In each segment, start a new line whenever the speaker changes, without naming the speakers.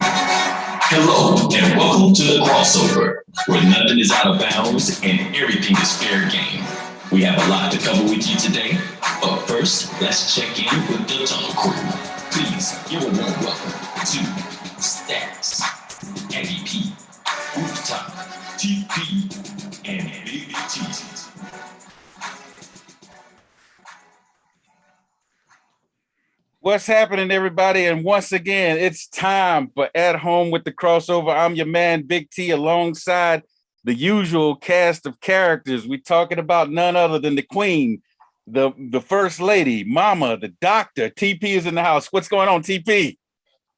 Hello and welcome to the crossover, where nothing is out of bounds and everything is fair game. We have a lot to cover with you today, but first, let's check in with the Tunnel Crew. Please give a warm welcome to Stats, Aggie P, Rooftop, TP, and Big T.
What's happening, everybody? And once again, it's time for At Home with the Crossover. I'm your man, Big T, alongside the usual cast of characters. We're talking about none other than the Queen, the First Lady, Mama, the Doctor. TP is in the house. What's going on, TP?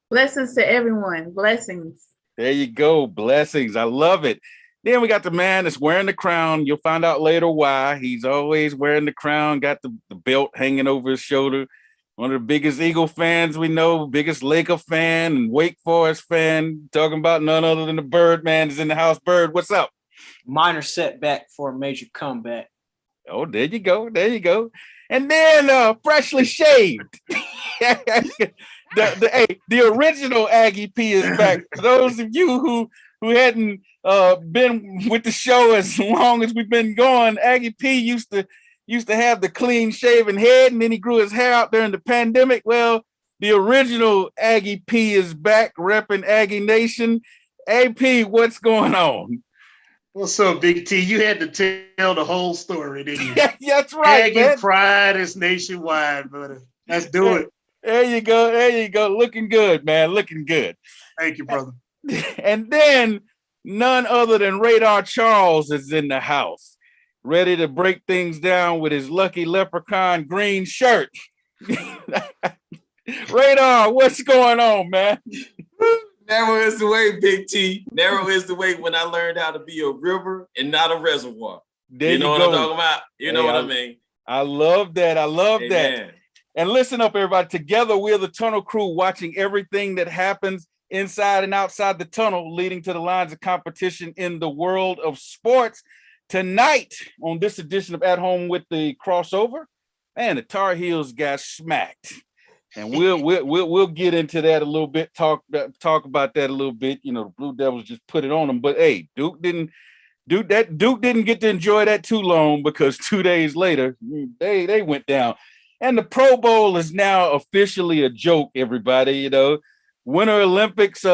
Blessings to everyone. Blessings.
There you go. Blessings. I love it. Then we got the man that's wearing the crown. You'll find out later why. He's always wearing the crown, got the belt hanging over his shoulder. One of the biggest Eagle fans we know, biggest Laker fan and Wake Forest fan, talking about none other than the Birdman is in the house. Bird, what's up?
Minor setback for a major comeback.
Oh, there you go. There you go. And then freshly shaved. The original Aggie P is back. For those of you who hadn't been with the show as long as we've been going, Aggie P used to have the clean shaven head, and then he grew his hair out during the pandemic. Well, the original Aggie P is back, repping Aggie Nation. AP, what's going on?
What's up, Big T? You had to tell the whole story, didn't you?
Yeah, that's right,
Aggie
man.
Pride is nationwide, brother. Let's do it.
There you go. There you go. Looking good, man. Looking good.
Thank you, brother.
And then none other than Radar Charles is in the house, ready to break things down with his lucky leprechaun green shirt. Radar, what's going on, man?
Narrow is the way, Big T. Narrow is the way when I learned how to be a river and not a reservoir.
There
you know what
go.
I'm talking about? You know what I mean?
I love that. I love
Amen.
that. And listen up, everybody. Together, we're the Tunnel Crew, watching everything that happens inside and outside the tunnel, leading to the lines of competition in the world of sports. Tonight, on this edition of At Home with the Crossover, man, the Tar Heels got smacked. And we'll get into that a little bit, talk about that a little bit. You know, the Blue Devils just put it on them. But hey, Duke didn't get to enjoy that too long, because 2 days later, they went down. And the Pro Bowl is now officially a joke, everybody. You know, Winter Olympics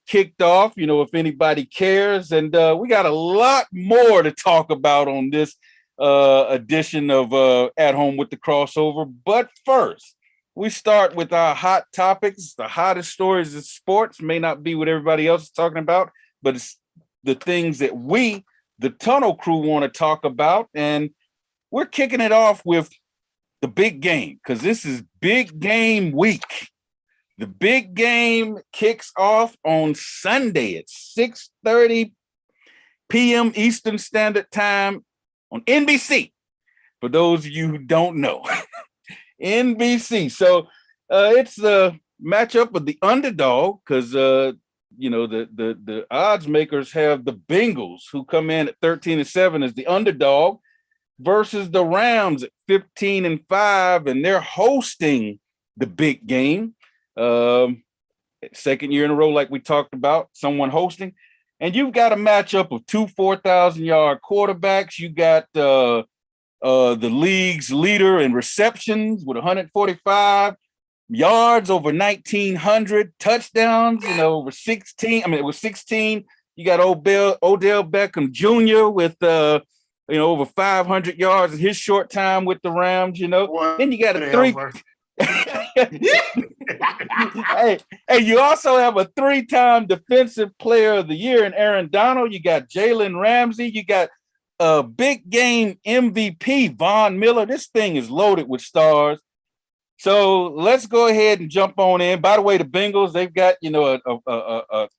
kicked off, you know, if anybody cares. And we got a lot more to talk about on this edition of At Home with the Crossover. But first, we start with our hot topics. The hottest stories of sports may not be what everybody else is talking about, but it's the things that we, the Tunnel Crew, want to talk about. And we're kicking it off with the big game, because this is big game week. The big game kicks off on Sunday at 6:30 p.m. Eastern Standard Time on NBC. For those of you who don't know, NBC. So it's the matchup of the underdog, because you know, the odds makers have the Bengals, who come in at 13-7 as the underdog, versus the Rams at 15-5, and they're hosting the big game. Second year in a row, like we talked about, someone hosting. And you've got a matchup of two 4,000-yard quarterbacks. You got the league's leader in receptions with 145 yards, over 1,900 touchdowns, you know, over 16. I mean, it was 16. You got Odell Beckham Jr. with you know, over 500 yards in his short time with the Rams, you know.
What
then you got a three. Hey, you also have a 3-time Defensive Player of the Year in Aaron Donald. You got Jalen Ramsey. You got a big game MVP, Von Miller. This thing is loaded with stars. So let's go ahead and jump on in. By the way, the Bengals, they've got, you know, a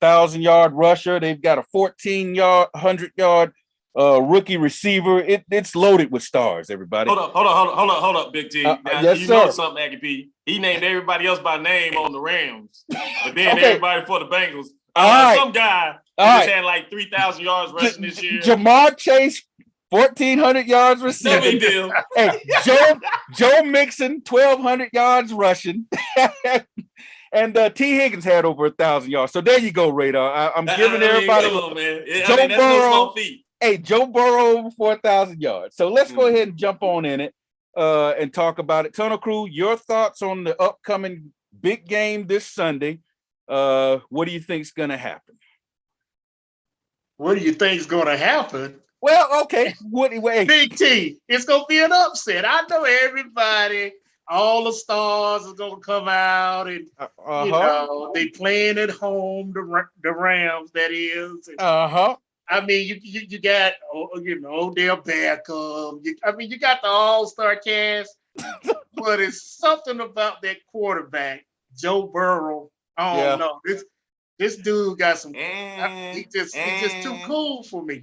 1,000-yard rusher. They've got a 1,400-yard rookie receiver. It's loaded with stars, everybody.
Hold up, Big T. Now,
yes,
you
sir.
know something, Aggie P. He named everybody else by name on the Rams, but then
Okay.
everybody for the Bengals.
All right.
Some guy just had like 3,000 yards rushing this year.
Jamar Chase, 1,400 yards
No
receiving.
big deal.
Hey, Joe Mixon, 1,200 yards rushing. And T. Higgins had over 1,000 yards. So there you go, Radar. I'm giving everybody.
Come on, man.
Joe
that's no
Burrow.
small feat.
Hey, Joe Burrow over 4,000 yards. So let's go ahead and jump on in it and talk about it. Tunnel Crew, your thoughts on the upcoming big game this Sunday. What do you think is going to happen?
What do you think is going to happen?
Well, okay. Wait.
Big T, it's going to be an upset. I know everybody, all the stars are going to come out and, you know, they playing at home, the Rams, that is. And, I mean, you got, you know, Odell Beckham. You got the all-star cast, but it's something about that quarterback, Joe Burrow. I don't know. This dude got some. He's just too cool for me.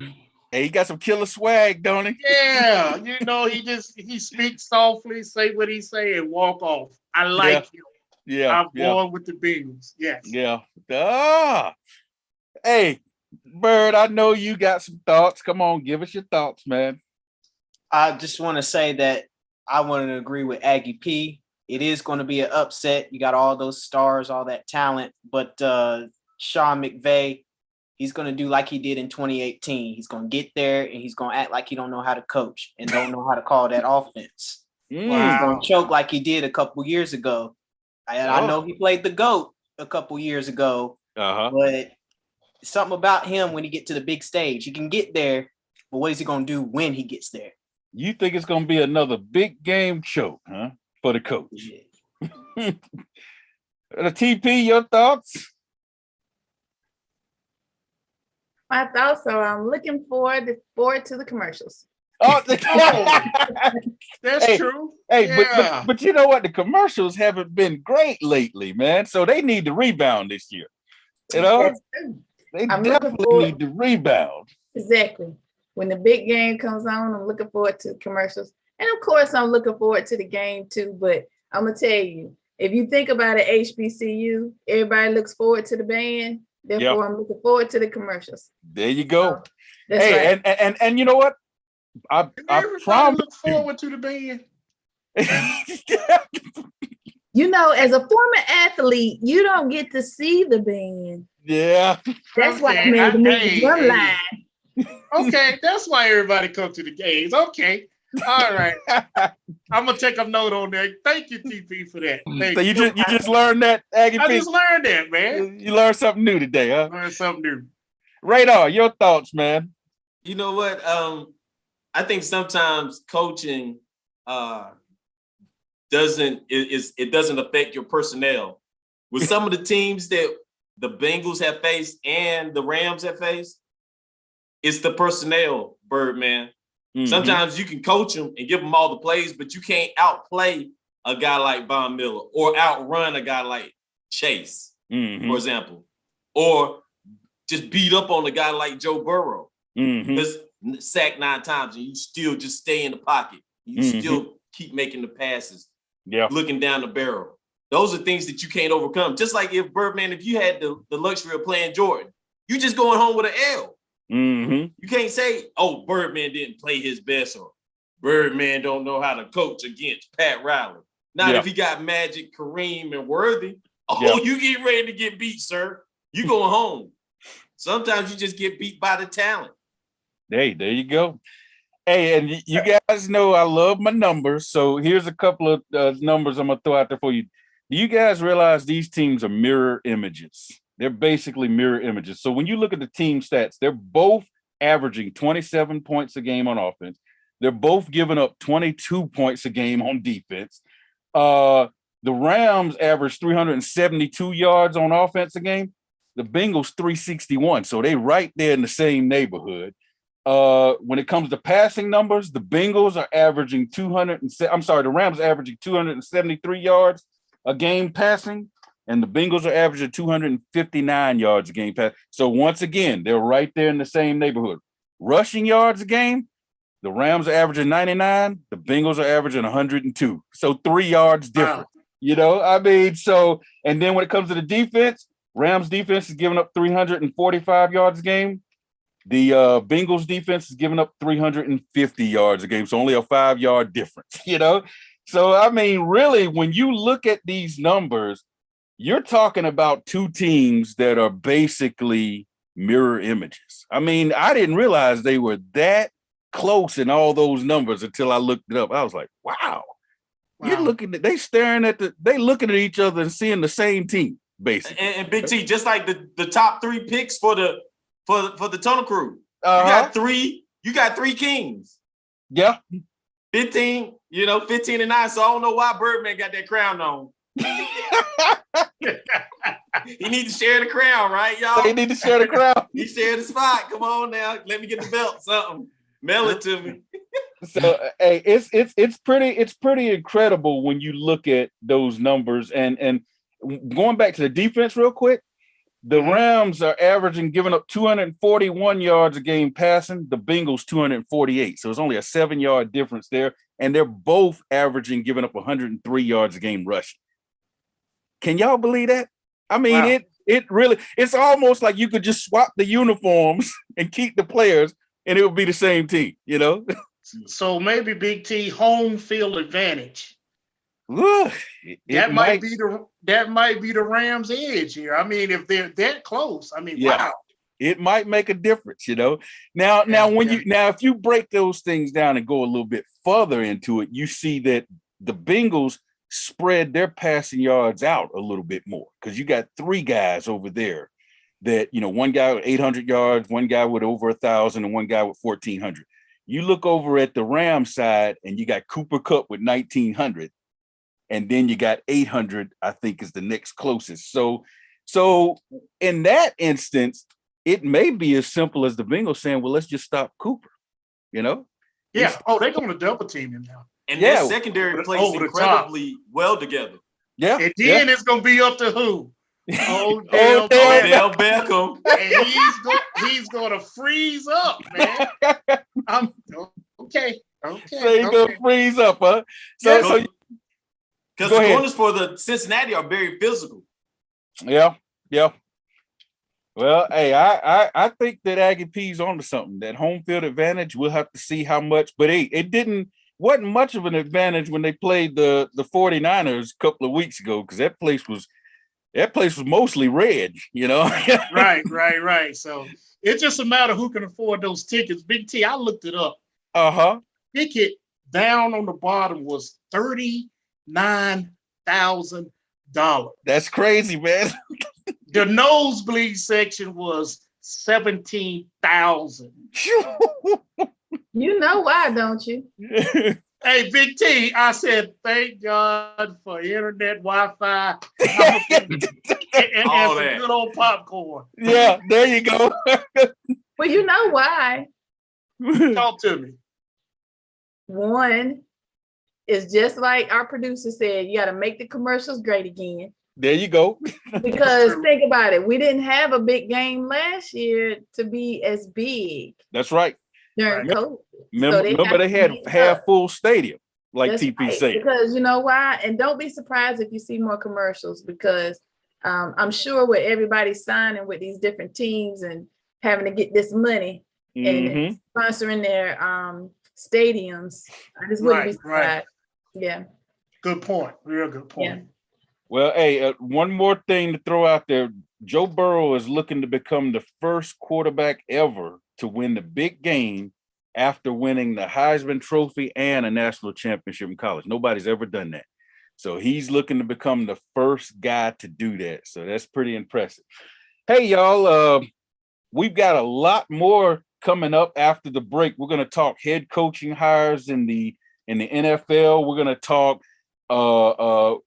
Hey, he got some killer swag, don't he?
Yeah, you know, he speaks softly, say what he say, and walk off. I like him.
Yeah,
I'm going with the Bengals. Yes.
Yeah. Hey, Bird, I know you got some thoughts. Come on, give us your thoughts, man.
I just want to say that I want to agree with Aggie P. It is going to be an upset. You got all those stars, all that talent, but Sean McVay, he's going to do like he did in 2018. He's going to get there and he's going to act like he don't know how to coach and don't know how to call that offense. He's going to choke like he did a couple years ago. I know he played the GOAT a couple years ago, but something about him when he get to the big stage. He can get there, but what is he going to do when he gets there?
You think it's going to be another big game choke, huh, for the coach? Yeah. The TP, your thoughts?
My thoughts are I'm looking forward to the commercials.
Oh, that's true.
Hey, yeah. but you know what? The commercials haven't been great lately, man. So they need to rebound this year. You know, they definitely need to rebound.
Exactly. When the big game comes on, I'm looking forward to commercials. And of course, I'm looking forward to the game too. But I'm going to tell you, if you think about it, HBCU, everybody looks forward to the band. Therefore, I'm looking forward to the commercials.
There you go.
So, that's right.
And you know what? I promise
look forward to the band.
You know, as a former athlete, you don't get to see the band.
Yeah.
That's why I made the drum line.
Okay, that's why everybody comes to the games. Okay. All right. I'm gonna take a note on that. Thank you, TP, for that.
So you just learned that, Aggie P?
I just learned that, man.
You learned something new today, huh?
Learned something new.
Radar, your thoughts, man.
You know what? I think sometimes coaching doesn't affect your personnel. With some of the teams that the Bengals have faced and the Rams have faced, it's the personnel, Birdman. Mm-hmm. Sometimes you can coach them and give them all the plays, but you can't outplay a guy like Von Miller or outrun a guy like Chase, for example, or just beat up on a guy like Joe Burrow. Just sack 9 times and you still just stay in the pocket. You still keep making the passes, looking down the barrel. Those are things that you can't overcome. Just like if Birdman, if you had the luxury of playing Jordan, you just going home with an L. You can't say, oh, Birdman didn't play his best or Birdman don't know how to coach against Pat Riley. Not if he got Magic, Kareem, and Worthy. You get ready to get beat, sir. You going home. Sometimes you just get beat by the talent.
Hey, there you go. Hey, and you guys know I love my numbers. So here's a couple of numbers I'm going to throw out there for you. Do you guys realize these teams are mirror images? They're basically mirror images. So when you look at the team stats, they're both averaging 27 points a game on offense. They're both giving up 22 points a game on defense. The Rams average 372 yards on offense a game. The Bengals 361. So they right there in the same neighborhood. When it comes to passing numbers, the Bengals are averaging the Rams are averaging 273 yards a game passing, and the Bengals are averaging 259 yards a game pass. So once again, they're right there in the same neighborhood. Rushing yards a game, the Rams are averaging 99, the Bengals are averaging 102. So 3 yards different. Wow. You know, I mean, so, and then when it comes to the defense, Rams defense is giving up 345 yards a game. The Bengals defense is giving up 350 yards a game. So only a 5-yard difference, you know? So, I mean, really, when you look at these numbers, you're talking about two teams that are basically mirror images. I mean, I didn't realize they were that close in all those numbers until I looked it up. I was like, wow. You're looking at they looking at each other and seeing the same team, basically.
And Big T, just like the top 3 picks for the Tunnel Crew. You got three kings.
Yeah.
15, 15 and 9. So I don't know why Birdman got that crown on. He needs to share the crown, right, y'all?
They need to share the crown.
He shared the spot. Come on now. Let me get the belt, something. Mail it to me.
So hey, it's pretty incredible when you look at those numbers. And going back to the defense real quick, the Rams are averaging giving up 241 yards a game passing, the Bengals 248. So it's only a 7-yard difference there. And they're both averaging giving up 103 yards a game rushing. Can y'all believe that? I mean, it really, it's almost like you could just swap the uniforms and keep the players and it would be the same team,
So maybe Big T home field advantage.
That
might be the Rams' edge here. I mean, if they're that close, wow.
It might make a difference, Now, if you break those things down and go a little bit further into it, you see that the Bengals spread their passing yards out a little bit more because you got 3 guys over there that, one guy with 800 yards, one guy with over 1,000, and one guy with 1,400. You look over at the Rams side and you got Cooper Kupp with 1,900. And then you got 800, I think, is the next closest. So in that instance, it may be as simple as the Bengals saying, well, let's just stop Cooper,
Yeah. Oh, they're going to double team him now.
And their secondary plays incredibly well together.
Yeah.
And then it's going to be up to who?
Odell Beckham.
And he's going to freeze up, man. Okay.
So he's going to freeze up, huh? So
because the corners for the Cincinnati are very physical.
Yeah. Well, hey, I think that Aggie P's onto something. That home field advantage, we'll have to see how much. But hey, wasn't much of an advantage when they played the 49ers a couple of weeks ago because that place was mostly red,
Right. So it's just a matter of who can afford those tickets. Big T, I looked it up. Ticket down on the bottom was $39,000.
That's crazy, man.
The nosebleed section was $17,000.
You know why, don't you?
Hey, Big T, I said, thank God for internet, Wi-Fi, and some good old popcorn.
Yeah, there you go.
Well, you know why?
Talk to me.
One is just like our producer said, you got to make the commercials great again.
There you go.
Because think about it. We didn't have a big game last year to be as big.
That's right.
During COVID.
Remember they had half full stadium, like
That's
TP
right.
said.
Because you know why? And don't be surprised if you see more commercials because I'm sure with everybody signing with these different teams and having to get this money and sponsoring their stadiums, I just wouldn't be surprised.
Right.
Yeah.
Good point. Real good point.
Yeah.
Well, hey, one more thing to throw out there. Joe Burrow is looking to become the first quarterback ever to win the big game after winning the Heisman Trophy and a national championship in college. Nobody's ever done that. So he's looking to become the first guy to do that. So that's pretty impressive. Hey, y'all, we've got a lot more coming up after the break. We're going to talk head coaching hires in the NFL. We're going to talk the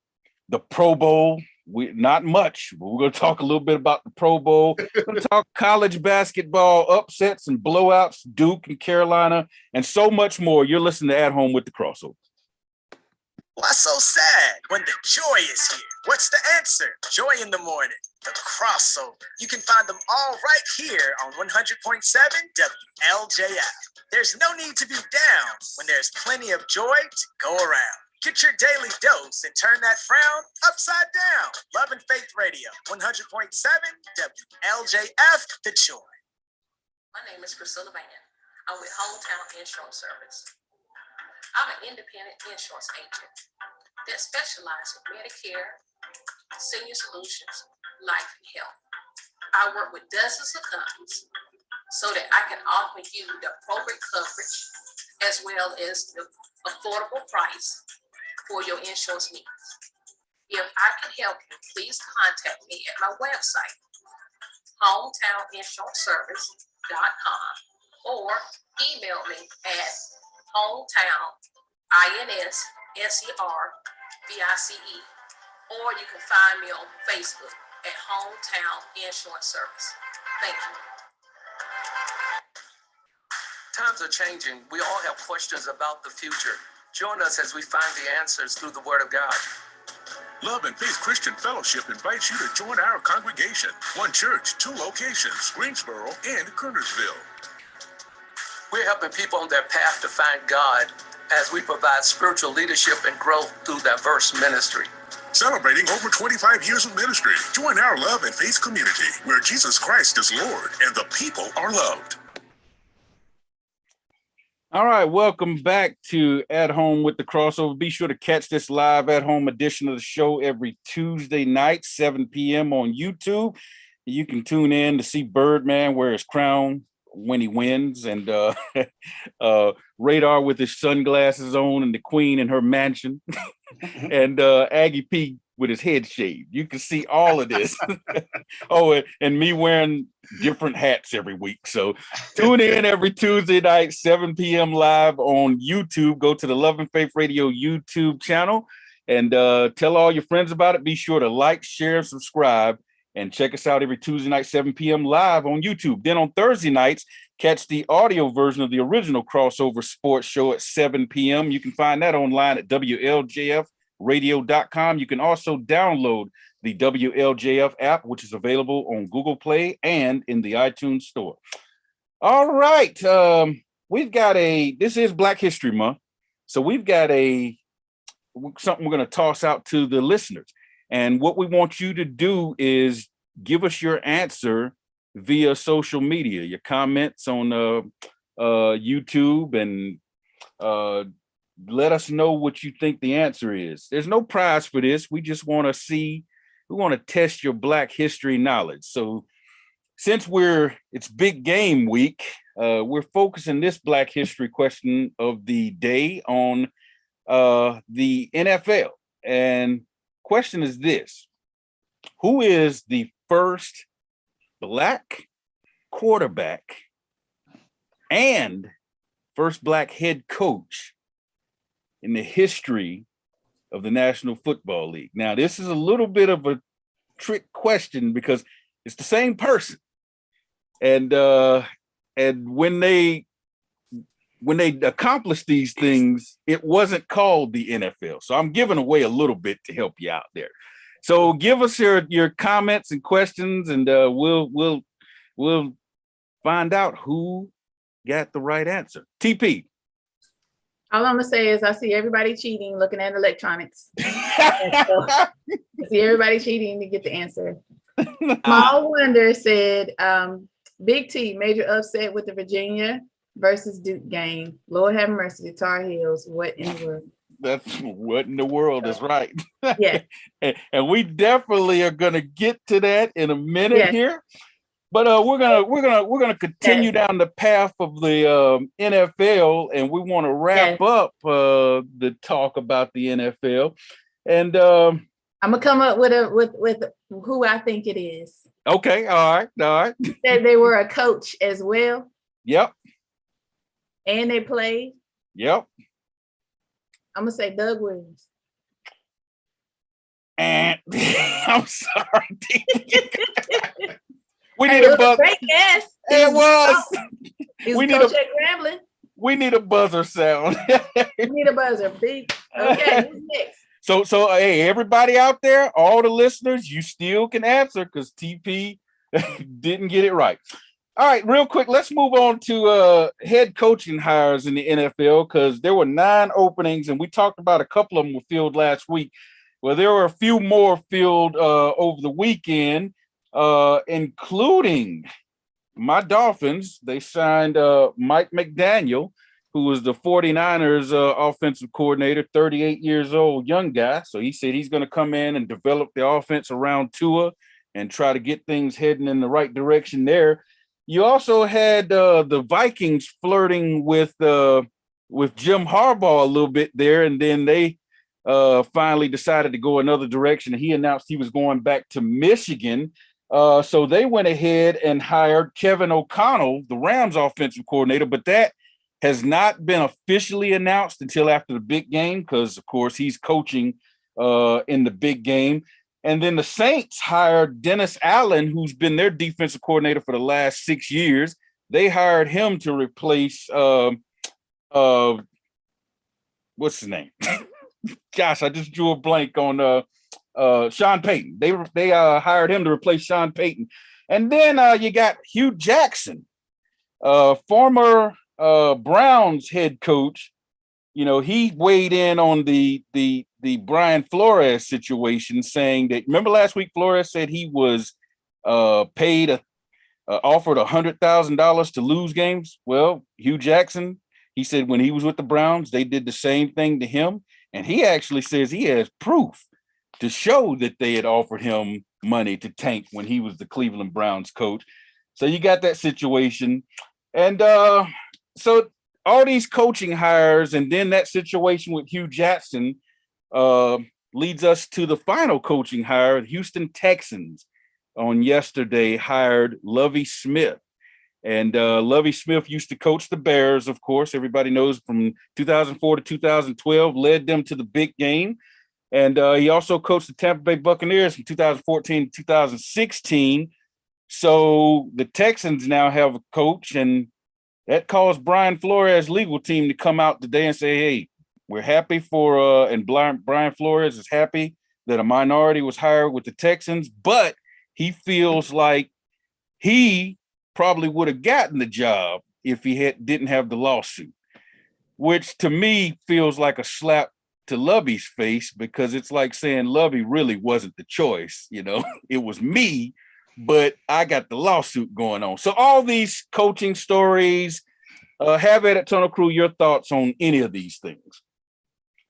Pro Bowl. Not much, but we're going to talk a little bit about the Pro Bowl. We're going to talk college basketball upsets and blowouts, Duke and Carolina, and so much more. You're listening to At Home with the Crossover.
Why so sad when the joy is here? What's the answer? Joy in the morning, the Crossover. You can find them all right here on 100.7 WLJF. There's no need to be down when there's plenty of joy to go around. Get your daily dose and turn that frown upside down. Love and Faith Radio, 100.7 WLJF, The Joy.
My name is Priscilla Van. I'm with Hometown Insurance Service. I'm an independent insurance agent that specializes in Medicare, Senior Solutions, Life and Health. I work with dozens of companies so that I can offer you the appropriate coverage as well as the affordable price for your insurance needs. If I can help you, please contact me at my website, hometowninsuranceservice.com, or email me at hometown.inservice, or you can find me on Facebook at Hometown Insurance Service. Thank you.
Times are changing. We all have questions about the future. Join us as we find the answers through the Word of God.
Love and Faith Christian Fellowship invites you to join our congregation. One church, 2 locations, Greensboro and Kernersville.
We're helping people on their path to find God as we provide spiritual leadership and growth through diverse ministry.
Celebrating over 25 years of ministry. Join our Love and Faith community where Jesus Christ is Lord and the people are loved.
All right, welcome back to At Home with the Crossover. Be sure to catch this live at home edition of the show every Tuesday night, 7 p.m. on YouTube. You can tune in to see Birdman wear his crown when he wins, and Radar with his sunglasses on, and the Queen in her mansion, and Aggie P with his head shaved. You can see all of this. Oh, and me wearing different hats every week. So tune in every Tuesday night, 7 p.m. live on YouTube. Go to the Love and Faith Radio YouTube channel and tell all your friends about it. Be sure to like, share, subscribe, and check us out every Tuesday night, 7 p.m. live on YouTube. Then on Thursday nights, catch the audio version of the original Crossover Sports Show at 7 p.m. You can find that online at WLJFradio.com. You can also download the WLJF app, which is available on Google Play and in the iTunes Store. All right. We've got this is Black History Month. So we've got something we're going to toss out to the listeners. And what we want you to do is give us your answer via social media, your comments on YouTube, and let us know what you think the answer is. There's no prize for this. We just want to test your Black history knowledge. So since it's big game week, we're focusing this Black history question of the day on the NFL. And question is this: who is the first Black quarterback and first Black head coach in the history of the National Football League? Now, this is a little bit of a trick question because it's the same person. And when they accomplished these things, it wasn't called the NFL. So I'm giving away a little bit to help you out there. So give us your comments and questions, and we'll find out who got the right answer. TP.
All I'm gonna say is I see everybody cheating, looking at electronics. So, I see everybody cheating to get the answer. Small Wonder said, Big T, major upset with the Virginia versus Duke game. Lord have mercy, the Tar Heels. What in the world?
That's what in the world is right.
Yeah.
and we definitely are gonna get to that in a minute here. But we're gonna continue down the path of the NFL, and we want to wrap up the talk about the NFL. And I'm
gonna come up with who I think it is.
Okay, all right.
Said they were a coach as well.
Yep.
And they played.
Yep.
I'm gonna say Doug Williams.
And I'm sorry. We need a buzzer.
Great guess.
It was.
We need Grambling.
We need a buzzer sound.
We need a buzzer. Big. Okay. Who's next?
So hey, everybody out there, all the listeners, you still can answer because TP didn't get it right. All right, real quick, let's move on to head coaching hires in the NFL, because there were 9 openings, and we talked about a couple of them were filled last week. Well, there were a few more filled over the weekend, including my Dolphins. They signed Mike McDaniel, who was the 49ers offensive coordinator, 38 years old, young guy. So he said he's going to come in and develop the offense around Tua and try to get things heading in the right direction there. You also had the Vikings flirting with Jim Harbaugh a little bit there, and then they finally decided to go another direction. He announced he was going back to Michigan. So they went ahead and hired Kevin O'Connell, the Rams offensive coordinator, but that has not been officially announced until after the big game because, of course, he's coaching in the big game. And then the Saints hired Dennis Allen, who's been their defensive coordinator for the last 6 years. They hired him to replace what's his name? Gosh, I just drew a blank on Sean Payton. They hired him to replace Sean Payton. And then you got Hugh Jackson, former Browns head coach. You know, he weighed in on the Brian Flores situation, saying that, remember last week Flores said he was offered $100,000 to lose games. Well, Hugh Jackson, he said when he was with the Browns, they did the same thing to him. And he actually says he has proof to show that they had offered him money to tank when he was the Cleveland Browns coach. So you got that situation. And so all these coaching hires and then that situation with Hugh Jackson leads us to the final coaching hire. Houston Texans on yesterday hired Lovie Smith. And Lovie Smith used to coach the Bears, of course. Everybody knows from 2004 to 2012, led them to the big game. And he also coached the Tampa Bay Buccaneers from 2014 to 2016. So the Texans now have a coach, and that caused Brian Flores' legal team to come out today and say, hey, we're happy for, and Brian Flores is happy that a minority was hired with the Texans, but he feels like he probably would have gotten the job if he didn't have the lawsuit, which to me feels like a slap to Lovey's face, because it's like saying Lovey really wasn't the choice. You know, it was me, but I got the lawsuit going on. So all these coaching stories, have at it, Tunnel Crew, your thoughts on any of these things.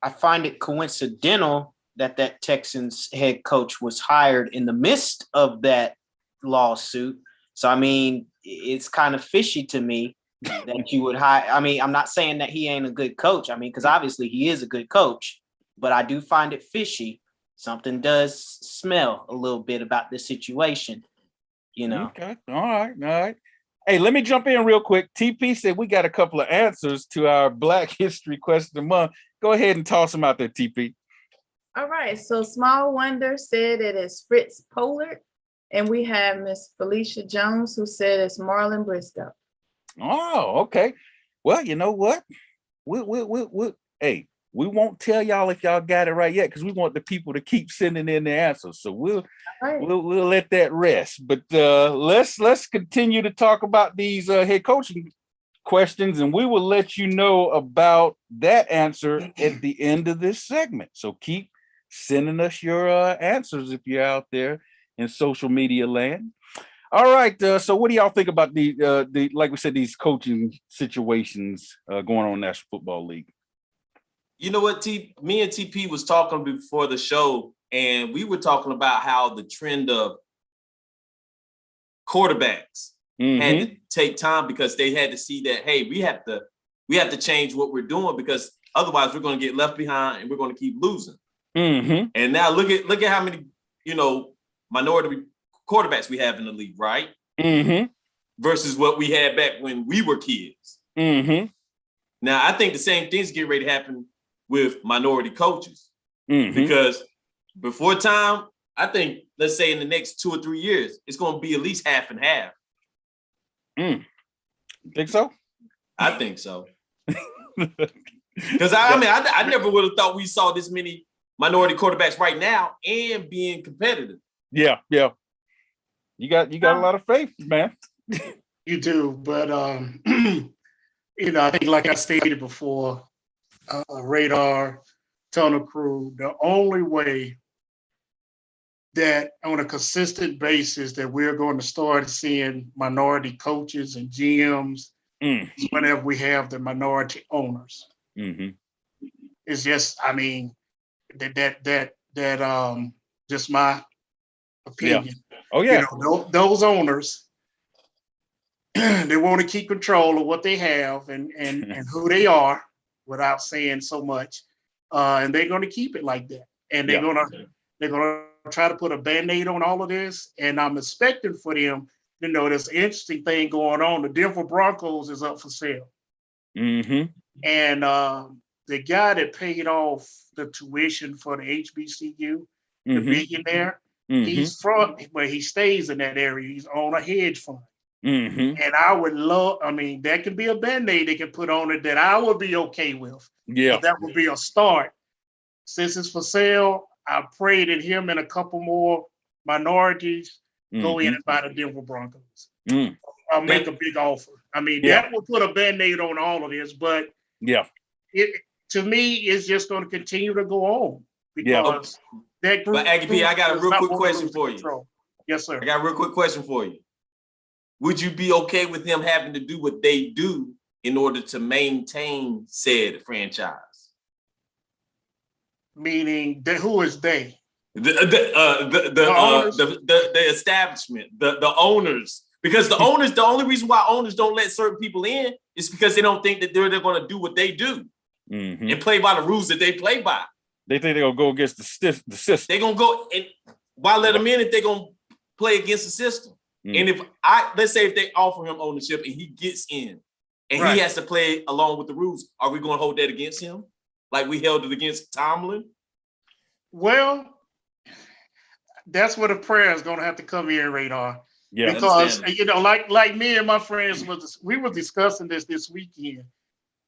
I find it coincidental that Texans head coach was hired in the midst of that lawsuit. So, I mean, it's kind of fishy to me that you would hire. I mean, I'm not saying that he ain't a good coach. I mean, because obviously he is a good coach, but I do find it fishy. Something does smell a little bit about this situation, you know.
Okay. All right. Hey, let me jump in real quick. TP said we got a couple of answers to our Black History question of the month. Go ahead and toss them out there, TP.
All right. So Small Wonder said it is Fritz Pollard. And we have Miss Felicia Jones, who said it's Marlon Briscoe.
Oh, okay. Well, you know what? We won't tell y'all if y'all got it right yet, because we want the people to keep sending in their answers. So we'll let that rest. But let's continue to talk about these head coaching questions, and we will let you know about that answer at the end of this segment. So keep sending us your answers if you're out there in social media land. All right. So what do y'all think about the like we said, these coaching situations going on in the National Football League?
You know what, me and TP was talking before the show, and we were talking about how the trend of quarterbacks had to take time because they had to see that, hey, we have to change what we're doing, because otherwise we're going to get left behind and we're going to keep losing. And now look at how many, minority quarterbacks we have in the league, right? Versus what we had back when we were kids. Now, I think the same thing's getting ready to happen with minority coaches. Because before time, I think, let's say in the next 2 or 3 years, it's going to be at least half and half.
Think so?
I think so. Because I never would have thought we saw this many minority quarterbacks right now and being competitive.
Yeah. You got a lot of faith, man.
You do, but I think, like I stated before, Radar, Tunnel Crew, the only way that on a consistent basis that we're going to start seeing minority coaches and GMs whenever we have the minority owners. It's just, I mean, that just my opinion.
Oh yeah.
You know, those owners, they want to keep control of what they have and who they are without saying so much. And they're going to keep it like that. And they're gonna try to put a band-aid on all of this. And I'm expecting for them, you know, there's an interesting thing going on. The Denver Broncos is up for sale. And the guy that paid off the tuition for the HBCU, the billionaire, he's from where he stays in that area. He's on a hedge fund. And I would love, I mean, that could be a band-aid they can put on it that I would be okay with.
Yeah.
That would be a start. Since it's for sale, I pray that him and a couple more minorities go in and buy the Denver Broncos. I'll make a big offer. I mean, that will put a band-aid on all of this, but it to me, it's just going to continue to go on because that group.
But Aggie P, I got a real quick question for you.
Yes, sir.
I got a real quick question for you. Would you be okay with them having to do what they do in order to maintain said franchise?
Meaning, who is they?
The establishment, the owners. Because the owners, the only reason why owners don't let certain people in is because they don't think that they're going to do what they do and play by the rules that they play by.
They think they're going to go against the system. They're
going to go, and why let them in if they're going to play against the system? And if let's say if they offer him ownership and he gets in and he has to play along with the rules, are we going to hold that against him? Like we held it against Tomlin?
Well, that's where the prayer is going to have to come in, Radar. Yeah, because you know, like me and my friends we were discussing this weekend.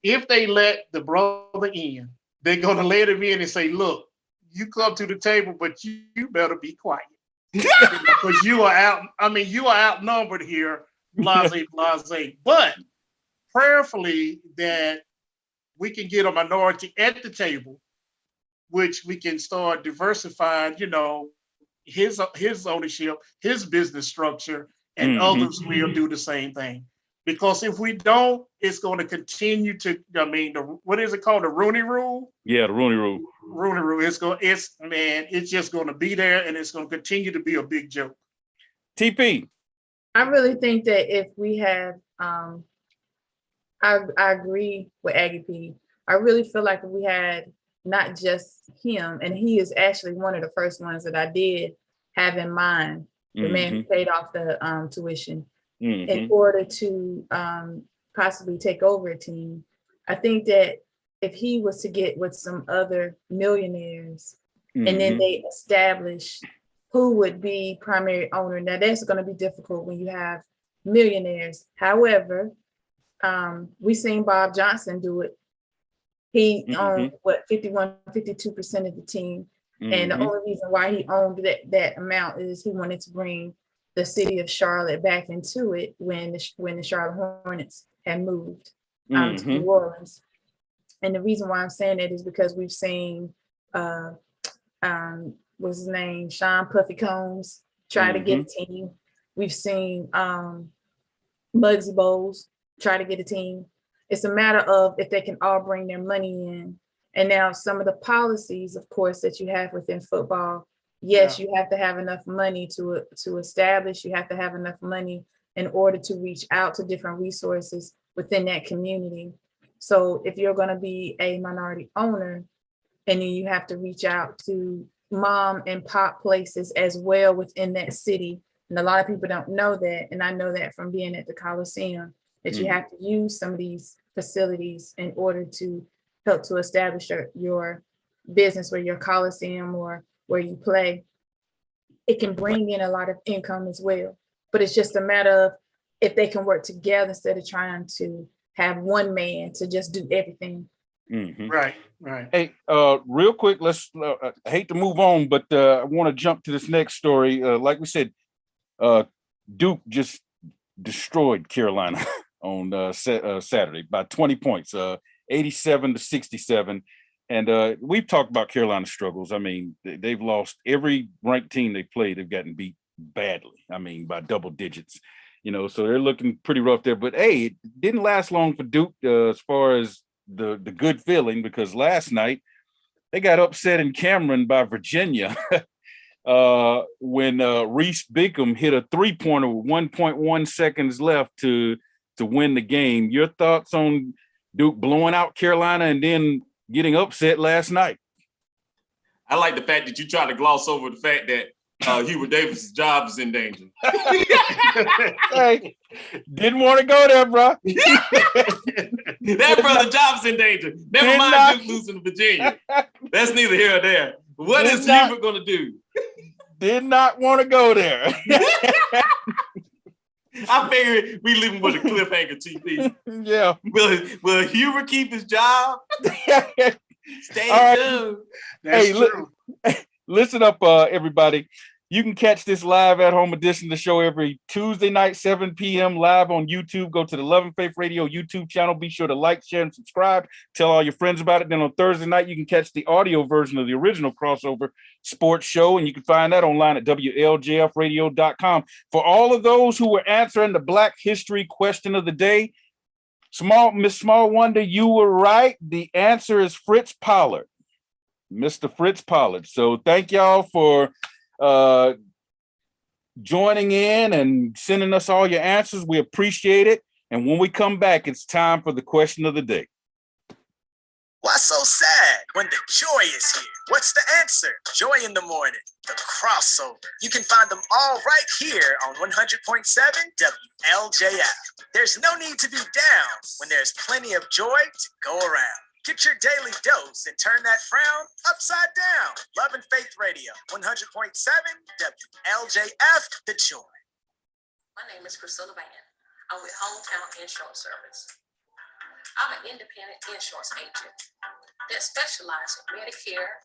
If they let the brother in, they're going to let him in and say, "Look, you come to the table, but you better be quiet because you are out. I mean, you are outnumbered here, blase. But prayerfully that we can get a minority at the table, which we can start diversifying, you know, his ownership, his business structure, and others will do the same thing. Because if we don't, it's going to continue to, I mean, what is it called? The Rooney Rule?
Yeah, the Rooney Rule.
Rooney Rule. It's just going to be there and it's going to continue to be a big joke.
TP.
I really think that if we have, I agree with Aggie P. I really feel like if we had not just him, and he is actually one of the first ones that I did have in mind, the man who paid off the tuition, in order to possibly take over a team. I think that if he was to get with some other millionaires and then they establish who would be primary owner, now that's going to be difficult when you have millionaires. However, we seen Bob Johnson do it. He owned 51, 52% of the team. And the only reason why he owned that amount is he wanted to bring the city of Charlotte back into it when the Charlotte Hornets had moved to New Orleans. And the reason why I'm saying that is because we've seen what's his name, Sean Puffy Combs try to get a team. We've seen Muggsy Bowles try to get a team. It's a matter of if they can all bring their money in. And now some of the policies, of course, that you have within football, yes, you have to have enough money to establish, you have to have enough money in order to reach out to different resources within that community. So if you're going to be a minority owner, and then you have to reach out to mom and pop places as well within that city. And a lot of people don't know that. And I know that from being at the Coliseum, that you have to use some of these facilities in order to help to establish your business or your Coliseum or where you play. It can bring in a lot of income as well. But it's just a matter of if they can work together instead of trying to have one man to just do everything.
Right.
Hey, real quick, let's. I hate to move on, but I want to jump to this next story. Like we said, Duke just destroyed Carolina on Saturday by 20 points, 87-67. And we've talked about Carolina's struggles. I mean, they've lost every ranked team they played. They've gotten beat badly. I mean, by double digits. So they're looking pretty rough there. But hey, it didn't last long for Duke as far as the good feeling, because last night they got upset in Cameron by Virginia when Reese Bingham hit a 3-pointer with 1.1 seconds left to win the game. Your thoughts on Duke blowing out Carolina and then getting upset last night?
I like the fact that you try to gloss over the fact that Hubert Davis' job is in danger.
Hey, didn't want to go there, bro.
That brother's job is in danger. Never mind Duke losing to Virginia. That's neither here or there. What is Hubert going to do?
Did not want to go there.
I figured we leave him with a cliffhanger, TP.
Yeah.
Will Hubert keep his job? Stay tuned.
Hey, listen up, everybody. You can catch this live at home edition of the show every Tuesday night, 7 p.m. live on YouTube. Go to the Love and Faith Radio YouTube channel. Be sure to like, share, and subscribe. Tell all your friends about it. Then on Thursday night, you can catch the audio version of the original crossover sports show, and you can find that online at WLJFradio.com. For all of those who were answering the Black History question of the day, Miss Small Wonder, you were right. The answer is Fritz Pollard, Mr. Fritz Pollard. So thank y'all for joining in and sending us all your answers. We appreciate it. And when we come back, it's time for the question of the day.
Why so sad when the joy is here? What's the answer? Joy in the morning, the crossover. You can find them all right here on 100.7 WLJF. There's no need to be down when there's plenty of joy to go around. Get your daily dose and turn that frown upside down. Love and Faith Radio, 100.7 WLJF, The Joy.
My name is Priscilla Van. I'm with Hometown Insurance Service. I'm an independent insurance agent that specializes in Medicare,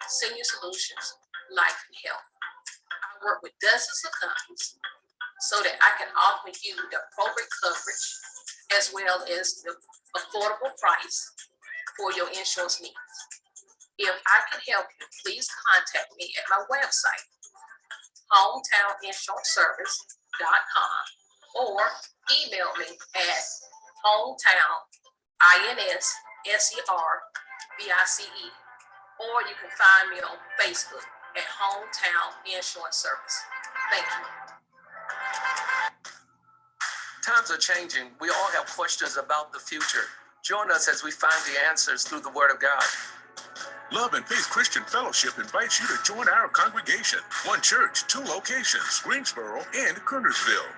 senior solutions, life and health. I work with dozens of companies so that I can offer you the appropriate coverage as well as the affordable price for your insurance needs. If I can help you, please contact me at my website, hometowninsuranceservice.com, or email me at hometown.inservice, or you can find me on Facebook at Hometown Insurance Service. Thank you.
Times are changing. We all have questions about the future. Join us as we find the answers through the Word of God.
Love and Faith Christian Fellowship invites you to join our congregation. One church, 2 locations, Greensboro and Kernersville.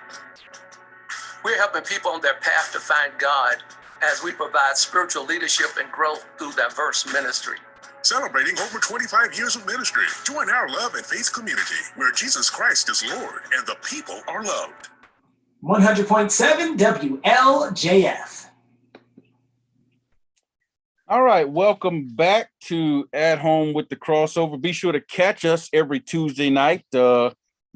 We're helping people on their path to find God as we provide spiritual leadership and growth through diverse ministry.
Celebrating over 25 years of ministry. Join our Love and Faith community where Jesus Christ is Lord and the people are loved.
100.7 WLJF.
All right, welcome back to At Home with the Crossover. Be sure to catch us every Tuesday night on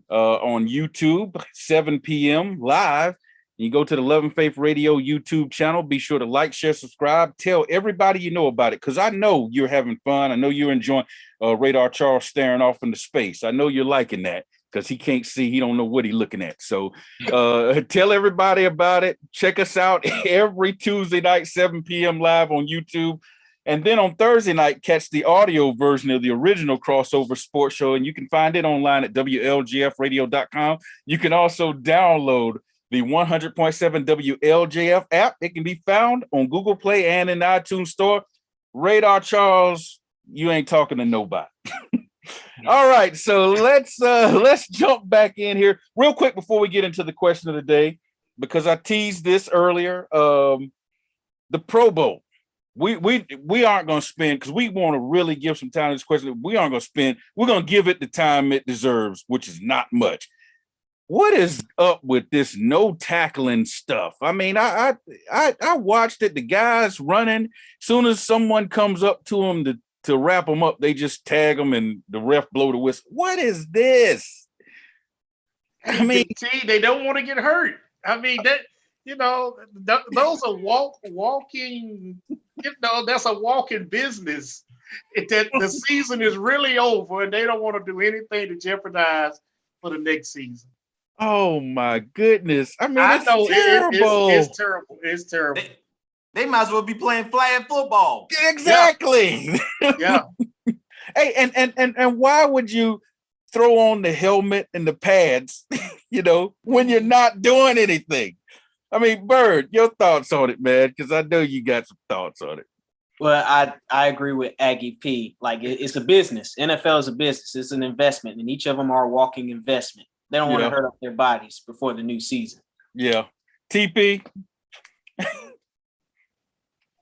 YouTube, 7 p.m. live. You go to the Love and Faith Radio YouTube channel. Be sure to like, share, subscribe. Tell everybody you know about it, because I know you're having fun. I know you're enjoying Radar Charles staring off into space. I know you're liking that because he can't see. He don't know what he's looking at. So tell everybody about it. Check us out every Tuesday night, 7 p.m. live on YouTube. And then on Thursday night, catch the audio version of the original crossover sports show. And you can find it online at WLGFradio.com. You can also download the 100.7 WLJF app. It can be found on Google Play and in the iTunes store. Radar Charles, you ain't talking to nobody. All right, so let's jump back in here real quick before we get into the question of the day, because I teased this earlier. The Pro Bowl. We aren't going to spend, because we want to really give some time to this question. We aren't going to spend. We're going to give it the time it deserves, which is not much. What is up with this no tackling stuff? I mean, I watched it. The guys running. Soon as someone comes up to them to wrap them up, they just tag them and the ref blow the whistle. What is this? I mean,
they don't want to get hurt. I mean, that, those are walking, that's a walking business. That the season is really over and they don't want to do anything to jeopardize for the next season.
Oh my goodness. I mean,
I
it's
know
terrible.
it's terrible. It's terrible.
They might as well be playing flag football.
Exactly.
Yeah.
Hey, and why would you throw on the helmet and the pads, when you're not doing anything? I mean, Bird, your thoughts on it, man, because I know you got some thoughts on it.
Well, I agree with Aggie P. Like it's a business. NFL is a business. It's an investment, and each of them are a walking investment. They don't want to hurt up their bodies before the new season.
Yeah. TP.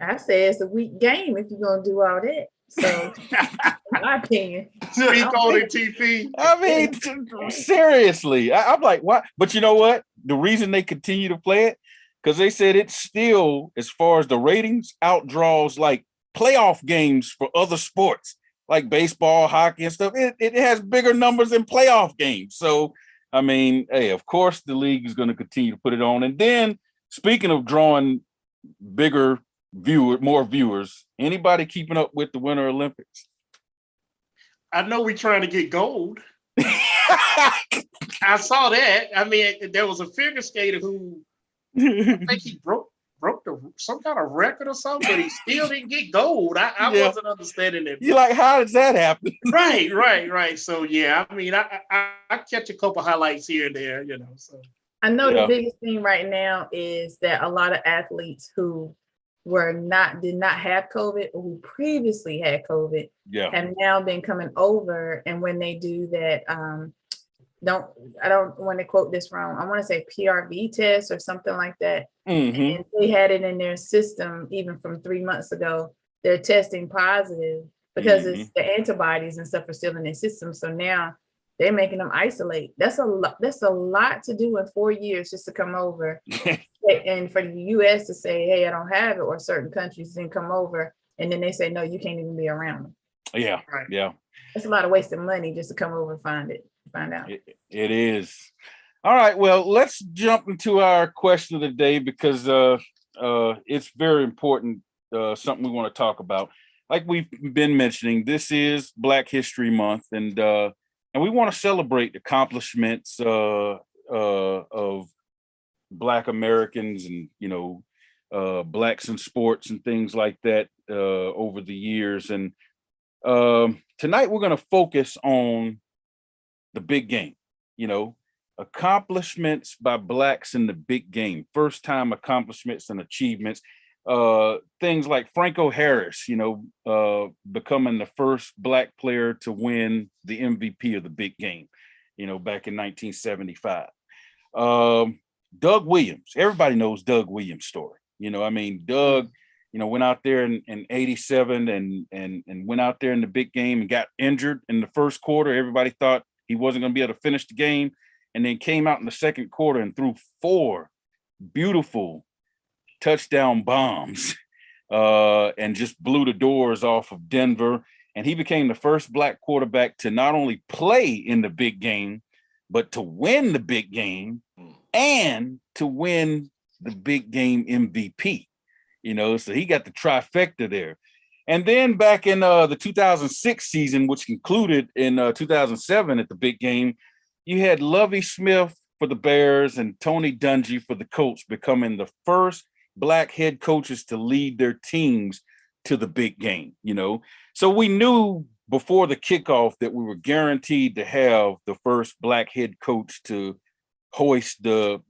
I say it's a weak game if you're gonna do all that. So, in my opinion,
Speak on it, TP.
I mean, seriously, I'm like, what? But you know what? The reason they continue to play it, because they said it still, as far as the ratings, outdraws like playoff games for other sports, like baseball, hockey, and stuff. It has bigger numbers than playoff games. So, I mean, hey, of course, the league is going to continue to put it on. And then, speaking of drawing more viewers, anybody keeping up with the Winter Olympics?
I know we're trying to get gold. I saw that. I mean, there was a figure skater who I think he broke some kind of record or something, but he still didn't get gold. I wasn't understanding it.
You're like, how does that happen?
Right. So yeah, I mean, I catch a couple highlights here and there, So
I know the biggest thing right now is that a lot of athletes who did not have COVID or who previously had COVID have now been coming over. And when they do that, I don't want to quote this wrong. I want to say PRV test or something like that.
Mm-hmm.
And they had it in their system even from 3 months ago. They're testing positive because it's the antibodies and stuff are still in their system. So now they're making them isolate. That's a lot to do in 4 years just to come over. And for the US to say, hey, I don't have it, or certain countries then come over and then they say, no, you can't even be around them.
Yeah.
Right.
Yeah.
It's a lot of wasted money just to come over and find out.
It is. All right. Well, let's jump into our question of the day because it's very important, something we want to talk about. Like we've been mentioning, this is Black History Month, and we want to celebrate the accomplishments of Black Americans and Blacks in sports and things like that over the years. And tonight we're going to focus on the big game, accomplishments by Blacks in the big game, first time accomplishments and achievements, things like Franco Harris, becoming the first Black player to win the MVP of the big game, back in 1975. Doug Williams, everybody knows Doug Williams' story. Doug, went out there in 87 and went out there in the big game and got injured in the first quarter. Everybody thought he wasn't going to be able to finish the game, and then came out in the second quarter and threw 4 beautiful touchdown bombs and just blew the doors off of Denver. And he became the first Black quarterback to not only play in the big game, but to win the big game and to win the big game MVP. So he got the trifecta there. And then back in the 2006 season, which concluded in 2007 at the big game, you had Lovie Smith for the Bears and Tony Dungy for the Colts, becoming the first Black head coaches to lead their teams to the big game. So we knew before the kickoff that we were guaranteed to have the first Black head coach to hoist the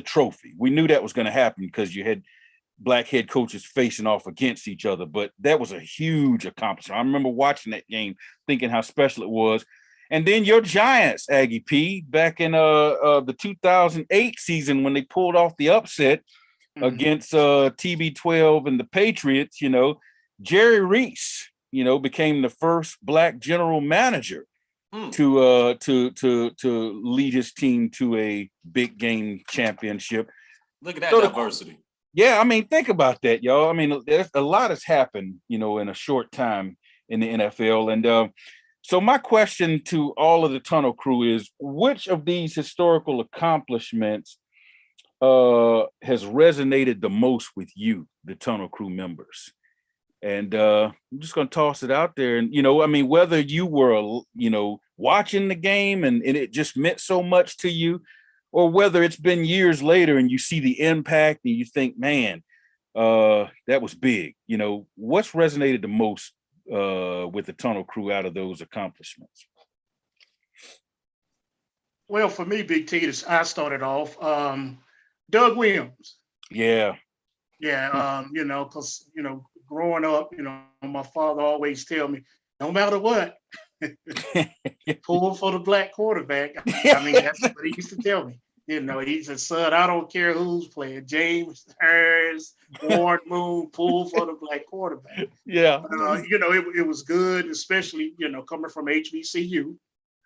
trophy. We knew that was going to happen because you had Black head coaches facing off against each other, but that was a huge accomplishment. I remember watching that game, thinking how special it was. And then your Giants, Aggie P, back in the 2008 season when they pulled off the upset against TB12 and the Patriots, Jerry Reese, became the first Black general manager to lead his team to a big game championship.
Look at that diversity.
Yeah, I mean, think about that, y'all. I mean, there's a lot has happened, in a short time in the NFL. And so my question to all of the Tunnel Crew is, which of these historical accomplishments has resonated the most with you, the Tunnel Crew members? And I'm just going to toss it out there. And, whether you were, watching the game and it just meant so much to you, or whether it's been years later and you see the impact and you think, man, that was big. You know, what's resonated the most with the Tunnel Crew out of those accomplishments?
Well, for me, Big T, I started off. Doug Williams.
Yeah.
Yeah, you know, because, you know, growing up, you know, my father always tell me, no matter what, pull for the black quarterback. I mean, that's what he used to tell me. You know, he said, son, I don't care who's playing. James Harris, Warren Moon, pull for the black quarterback.
Yeah.
You know, it was good, especially, you know, coming from HBCU.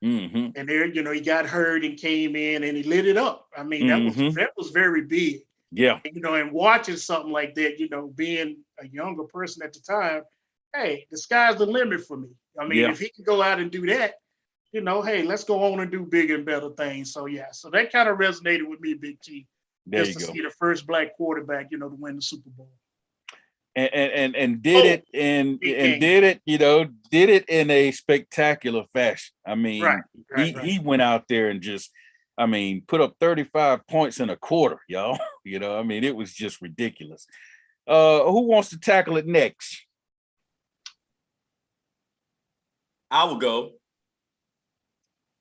Mm-hmm.
And there, you know, he got hurt and came in and he lit it up. I mean, that was very big.
Yeah.
You know, and watching something like that, you know, being a younger person at the time, hey, the sky's the limit for me. I mean, if he can go out and do that, you know, hey, let's go on and do bigger and better things. So yeah, so that kind of resonated with me, Big T.
There
just to see the first black quarterback, you know, to win the Super Bowl.
And did it, you know, did it in a spectacular fashion. I mean, he went out there and just, I mean, put up 35 points in a quarter, y'all. You know, I mean, it was just ridiculous. Who wants to tackle it next?
I will go.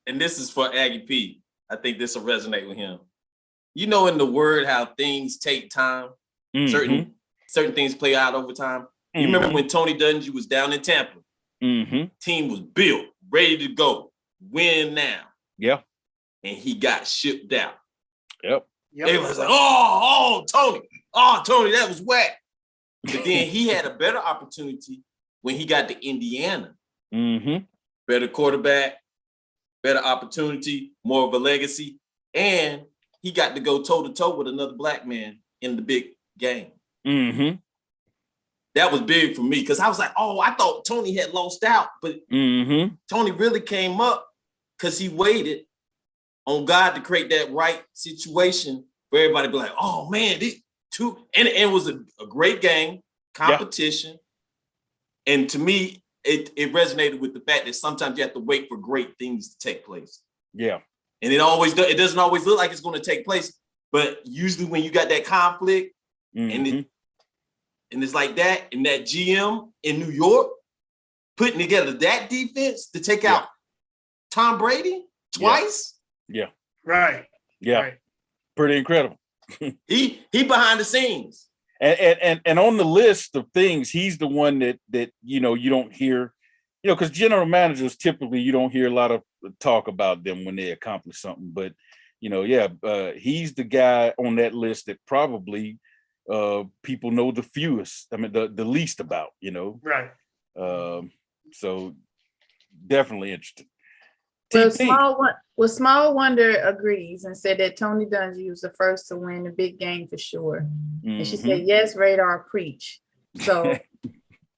And this is for Aggie P. I think this will resonate with him. You know, in the word, how things take time. Certain things play out over time. You remember when Tony Dungy was down in Tampa? Team was built, ready to go, win now.
Yeah.
And he got shipped out.
Yep.
They was like, Tony, that was whack. But then he had a better opportunity when he got to Indiana. Better quarterback, better opportunity, more of a legacy. And he got to go toe-to-toe with another black man in the big game. That was big for me because I was like, I thought Tony had lost out, but Tony really came up because he waited on God to create that right situation for everybody to be like, oh man, these two, and it was a great game, competition. And to me, it resonated with the fact that sometimes you have to wait for great things to take place.
Yeah.
And it doesn't always look like it's going to take place, but usually when you got that conflict and it's like that, and that GM in New York putting together that defense to take out Tom Brady twice.
Yeah.
Right.
Yeah.
Right.
Pretty incredible.
He behind the scenes.
And on the list of things, he's the one that you know you don't hear, you know, because general managers typically you don't hear a lot of talk about them when they accomplish something. But you know, he's the guy on that list that probably people know the fewest. I mean, the least about. You know,
right.
So definitely interesting.
Small Wonder agrees and said that Tony Dungy was the first to win the big game for sure. And she said, yes, Radar, preach. So,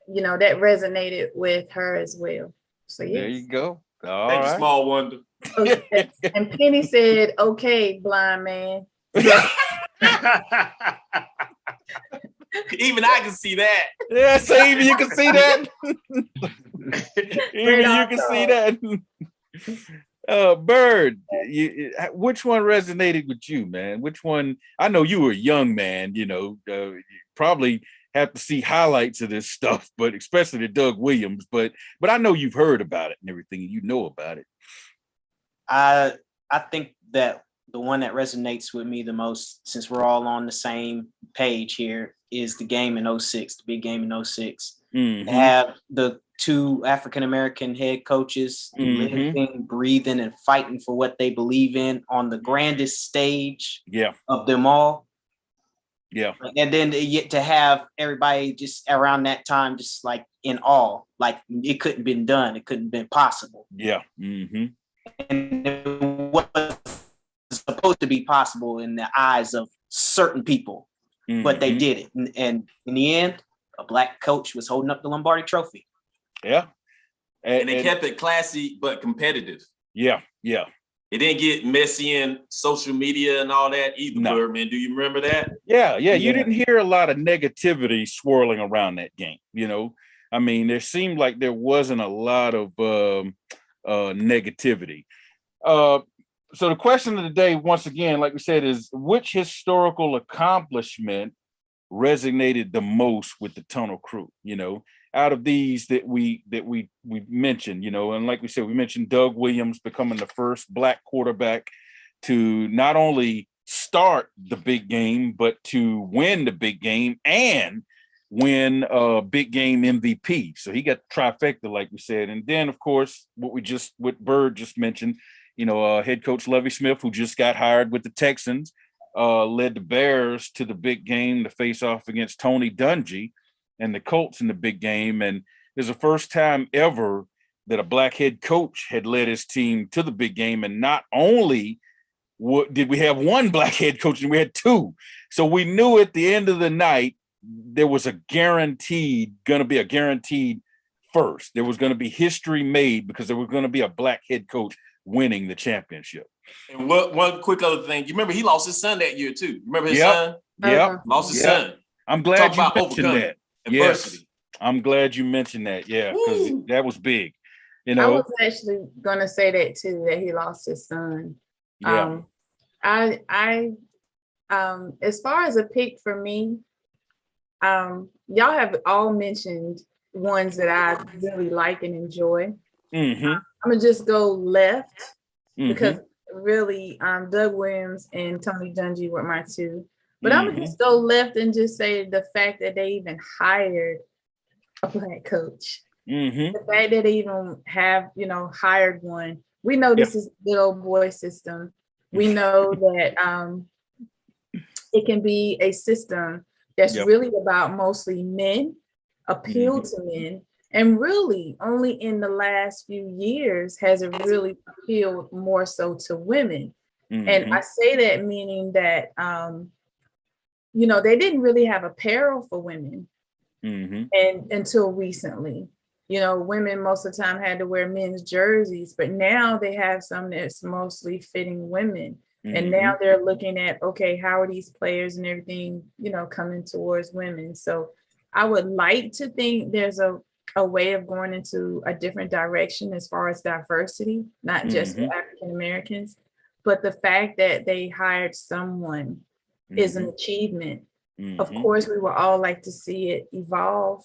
you know, that resonated with her as well. So, yes.
There you go.
Thank you, Small Wonder.
Okay. And Penny said, okay, blind man.
Even I can see that.
Yeah, so even you can see that. Even you can see that. Bird, which one resonated with you, man? Which one? I know you were a young man, you know, you probably have to see highlights of this stuff, but especially the Doug Williams, but I know you've heard about it and everything, and you know about it.
I think that the one that resonates with me the most, since we're all on the same page here, is the game in 06, the big game in 06. Have the two African-American head coaches living, breathing, and fighting for what they believe in on the grandest stage of them all.
Yeah.
And then to have everybody just around that time, just like in awe, like it couldn't have been done. It couldn't have been possible.
Yeah.
And it was supposed to be possible in the eyes of certain people, but they did it. And in the end, a black coach was holding up the Lombardi Trophy.
Yeah.
And they kept it classy, but competitive.
Yeah. Yeah.
It didn't get messy in social media and all that either, Birdman. Do you remember that?
Yeah. You didn't hear a lot of negativity swirling around that game. You know, I mean, there seemed like there wasn't a lot of negativity. so the question of the day, once again, like we said, is which historical accomplishment resonated the most with the Tunnel Crew? You know, out of these that we mentioned, you know, and like we said, we mentioned Doug Williams becoming the first Black quarterback to not only start the big game, but to win the big game and win a big game MVP. So he got the trifecta, like we said. And then, of course, what Bird just mentioned, you know, head coach Lovie Smith, who just got hired with the Texans, led the Bears to the big game to face off against Tony Dungy and the Colts in the big game. And it's the first time ever that a Black head coach had led his team to the big game. And not only did we have one Black head coach, and we had two. So we knew at the end of the night, there was going to be a guaranteed first. There was going to be history made because there was going to be a Black head coach winning the championship.
And one quick other thing, you remember he lost his son that year too. Remember his son?
Yeah,
lost his son.
I'm glad
Talk
you
about
mentioned that.
Adversity.
Yes, I'm glad you mentioned that. Yeah, because that was big. You know,
I was actually gonna say that too, that he lost his son.
Yeah.
As far as a pick for me, y'all have all mentioned ones that I really like and enjoy.
Mm-hmm.
I'm gonna just go left because really Doug Williams and Tony Dungy were my two. But I'm gonna just go left and just say the fact that they even hired a Black coach. The fact that they even have, you know, hired one. We know this is good old boy system. We know that it can be a system that's really about mostly men, appeal to men, and really only in the last few years has it really appealed more so to women. And I say that meaning that you know, they didn't really have apparel for women and until recently. You know, women most of the time had to wear men's jerseys, but now they have some that's mostly fitting women. And now they're looking at, okay, how are these players and everything, you know, coming towards women? So I would like to think there's a way of going into a different direction as far as diversity, not just for African Americans, but the fact that they hired someone is an achievement. Of course, we would all like to see it evolve.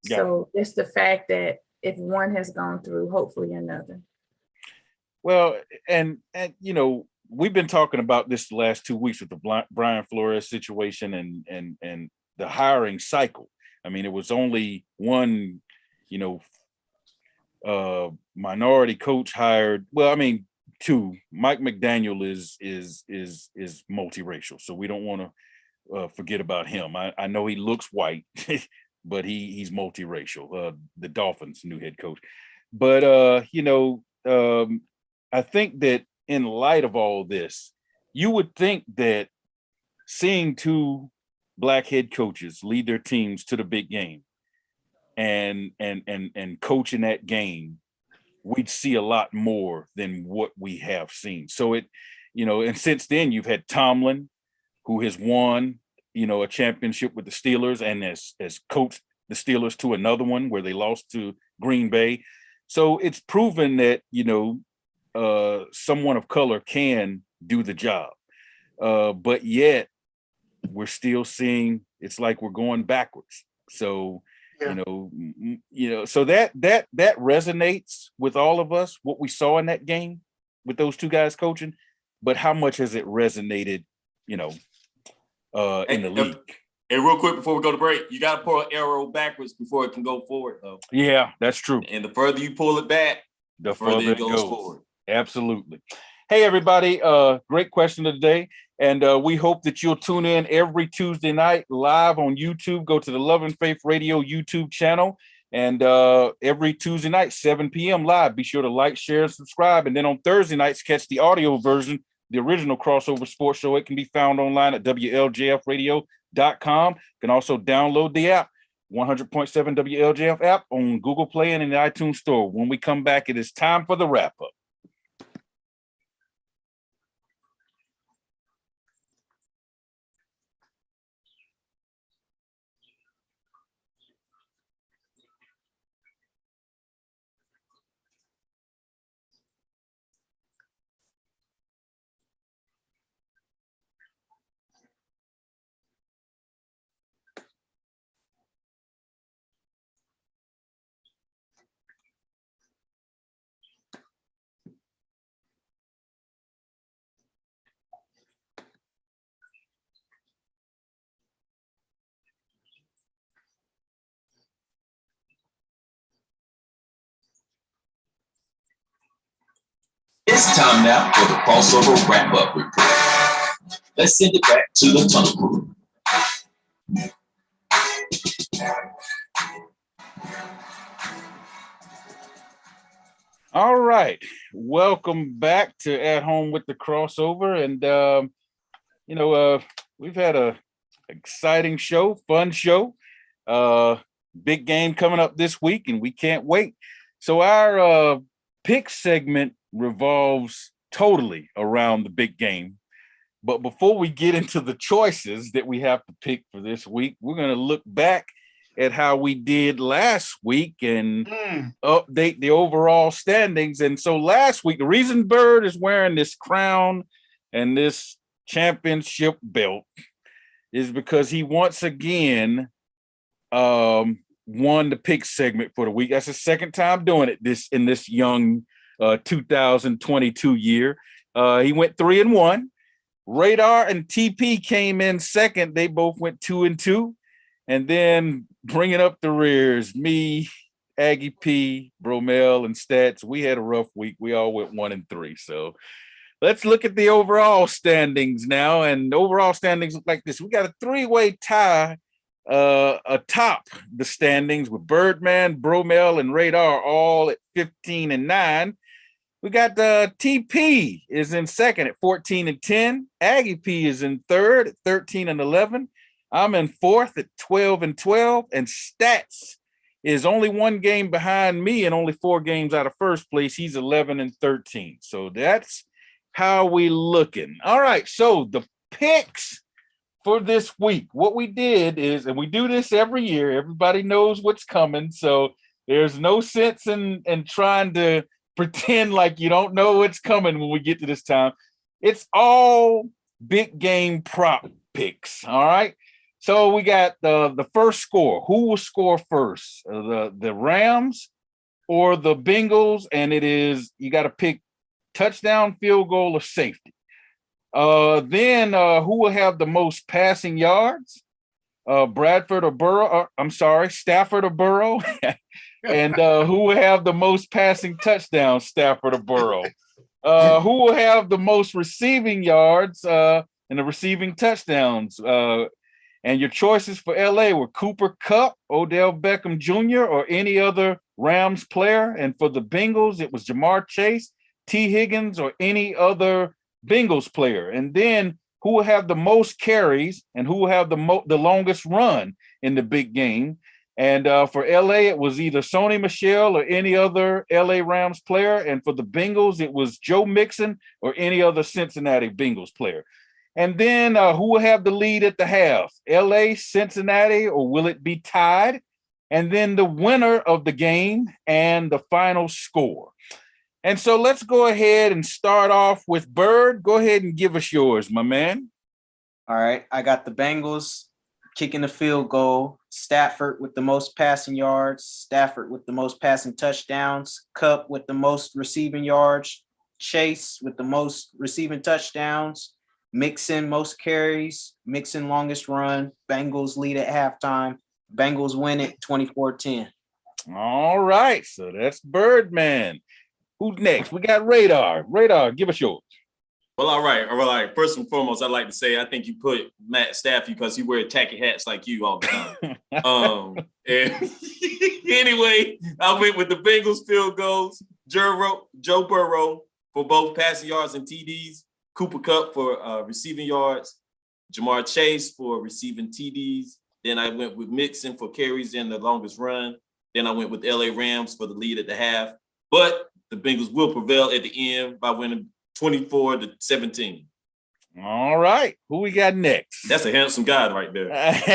So just the fact that if one has gone through, hopefully another.
Well, and you know, we've been talking about this the last 2 weeks with the Brian Flores situation and the hiring cycle. I mean, it was only one, you know, minority coach hired. Well, I mean, two. Mike McDaniel is multiracial, so we don't want to forget about him. I know he looks white, but he's multiracial. The Dolphins' new head coach, but you know, I think that in light of all this, you would think that seeing two Black head coaches lead their teams to the big game and coaching that game, we'd see a lot more than what we have seen. So it, you know, and since then you've had Tomlin, who has won, you know, a championship with the Steelers and has coached the Steelers to another one where they lost to Green Bay. So it's proven that, you know, someone of color can do the job. But yet we're still seeing it's like we're going backwards. So, you know, so that resonates with all of us, what we saw in that game with those two guys coaching, but how much has it resonated, you know, in the league?
And real quick before we go to break, you got to pull an arrow backwards before it can go forward, though.
Yeah, that's true.
And the further you pull it back, the further it goes forward.
Absolutely. Hey, everybody, great question of the day. And we hope that you'll tune in every Tuesday night live on YouTube. Go to the Love and Faith Radio YouTube channel. And every Tuesday night, 7 p.m. live. Be sure to like, share, and subscribe. And then on Thursday nights, catch the audio version, the original crossover sports show. It can be found online at WLJFradio.com. You can also download the app, 100.7 WLJF app on Google Play and in the iTunes Store. When we come back, it is time for the wrap-up.
It's time now for the crossover wrap-up report. Let's send it back to the tunnel crew.
All right, welcome back to At Home with the Crossover, and we've had a exciting show, fun show, big game coming up this week, and we can't wait. So our pick segment revolves totally around the big game. But before we get into the choices that we have to pick for this week, we're going to look back at how we did last week and update the overall standings. And so last week, the reason Bird is wearing this crown and this championship belt is because he once again won the pick segment for the week. That's his second time doing it in this young 2022 year. He went 3-1. Radar and TP came in second. They both went 2-2. And then bringing up the rears, me, Aggie P, Bromel, and Stats, we had a rough week. We all went 1-3. So let's look at the overall standings now. And the overall standings look like this. We got a three-way tie atop the standings with Birdman, Bromel, and Radar all at 15-9. We got the TP is in second at 14-10. Aggie P is in third at 13-11. I'm in fourth at 12-12. And Stats is only one game behind me and only 4 games out of first place. He's 11-13. So that's how we looking. All right. So the picks for this week, what we did is, and we do this every year, everybody knows what's coming. So there's no sense in trying to pretend like you don't know what's coming when we get to this time. It's all big game prop picks. All right. So we got the first score. Who will score first? The Rams or the Bengals? And it is, you got to pick touchdown, field goal, or safety. Then who will have the most passing yards? Stafford or Burrow. And who will have the most passing touchdowns, Stafford or Burrow? Who will have the most receiving yards and the receiving touchdowns? And your choices for LA were Cooper Kupp, Odell Beckham Jr., or any other Rams player. And for the Bengals, it was Jamar Chase, T. Higgins, or any other Bengals player. And then who will have the most carries and who will have the longest run in the big game. And for LA, it was either Sony Michel or any other LA Rams player. And for the Bengals, it was Joe Mixon or any other Cincinnati Bengals player. And then who will have the lead at the half? LA, Cincinnati, or will it be tied? And then the winner of the game and the final score. And so let's go ahead and start off with Bird. Go ahead and give us yours, my man.
All right. I got the Bengals kicking the field goal. Stafford with the most passing yards. Stafford with the most passing touchdowns. Kupp with the most receiving yards. Chase with the most receiving touchdowns. Mixon most carries. Mixon longest run. Bengals lead at halftime. Bengals win it 24-10.
All right. So that's Birdman. Who's next? We got Radar. Radar, give us yours.
Well, all right. First and foremost, I'd like to say I think you put Matt Staffy because he wears tacky hats like you all the time. And anyway, I went with the Bengals field goals. Joe Burrow for both passing yards and TDs. Cooper Kupp for receiving yards. Jamar Chase for receiving TDs. Then I went with Mixon for carries and the longest run. Then I went with LA Rams for the lead at the half. But the Bengals will prevail at the end by winning 24-17.
All right. Who we got next?
That's a handsome guy right there.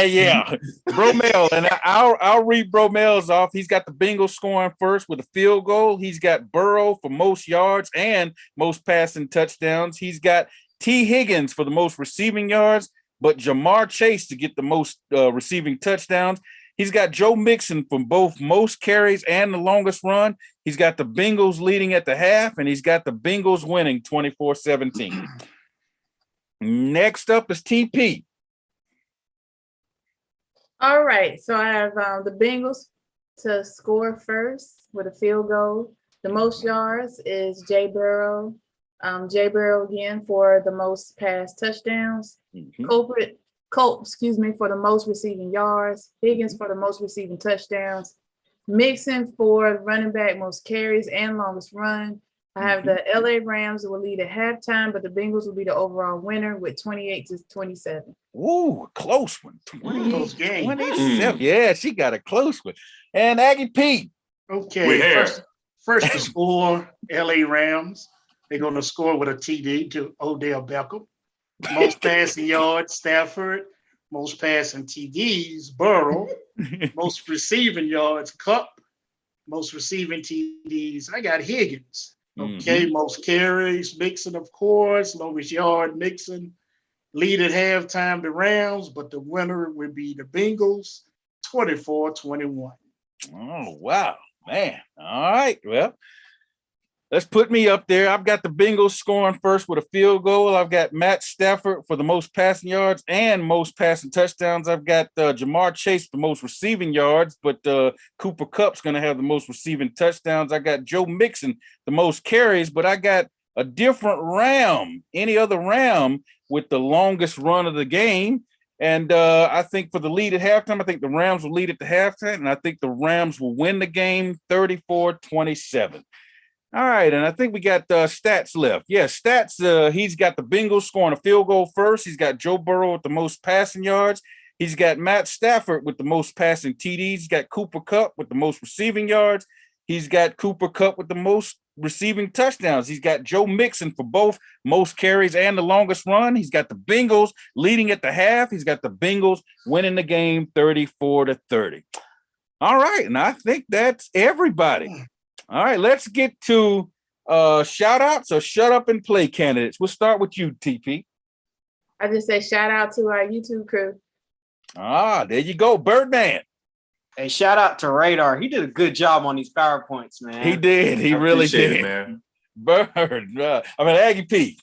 Yeah. Bromel. And I'll read Bromel's off. He's got the Bengals scoring first with a field goal. He's got Burrow for most yards and most passing touchdowns. He's got T. Higgins for the most receiving yards, but Jamar Chase to get the most receiving touchdowns. He's got Joe Mixon for both most carries and the longest run. He's got the Bengals leading at the half, and he's got the Bengals winning 24-17. Next up is TP.
All right. So I have the Bengals to score first with a field goal. The most yards is Jay Burrow. Jay Burrow again for the most pass touchdowns. Colt, for the most receiving yards. Higgins for the most receiving touchdowns. Mixon for running back, most carries and longest run. I have the LA Rams will lead at halftime, but the Bengals will be the overall winner with 28-27.
Ooh, a close one.
Close game.
27. Yeah, she got a close one. And Aggie P.
Okay. First to score, LA Rams. They're going to score with a TD to Odell Beckham. Most passing yards, Stafford. Most passing TDs, Burrow. Most receiving yards, Cup. Most receiving TDs, I got Higgins. Okay, most carries, Mixon, of course. Longest yard, Mixon. Lead at halftime, the Rams, but the winner will be the Bengals, 24-21.
Oh, wow, man. All right, well, let's put me up there. I've got the Bengals scoring first with a field goal. I've got Matt Stafford for the most passing yards and most passing touchdowns. I've got Jamar Chase for the most receiving yards, but Cooper Kupp's going to have the most receiving touchdowns. I got Joe Mixon, the most carries, but I got a different Ram, any other Ram with the longest run of the game. And I think for the lead at halftime, I think the Rams will lead at the halftime, and I think the Rams will win the game 34-27. All right, and I think we got stats left. Yeah, stats, he's got the Bengals scoring a field goal first. He's got Joe Burrow with the most passing yards. He's got Matt Stafford with the most passing TDs. He's got Cooper Kupp with the most receiving yards. He's got Cooper Kupp with the most receiving touchdowns. He's got Joe Mixon for both most carries and the longest run. He's got the Bengals leading at the half. He's got the Bengals winning the game 34-30. All right, and I think that's everybody. All right, let's get to shout outs or shut up and play candidates. We'll start with you, TP.
I just say shout out to our YouTube crew.
Ah, there you go, Birdman.
Hey, shout out to Radar. He did a good job on these PowerPoints, man.
He did. He really did,
it, man.
Aggie P.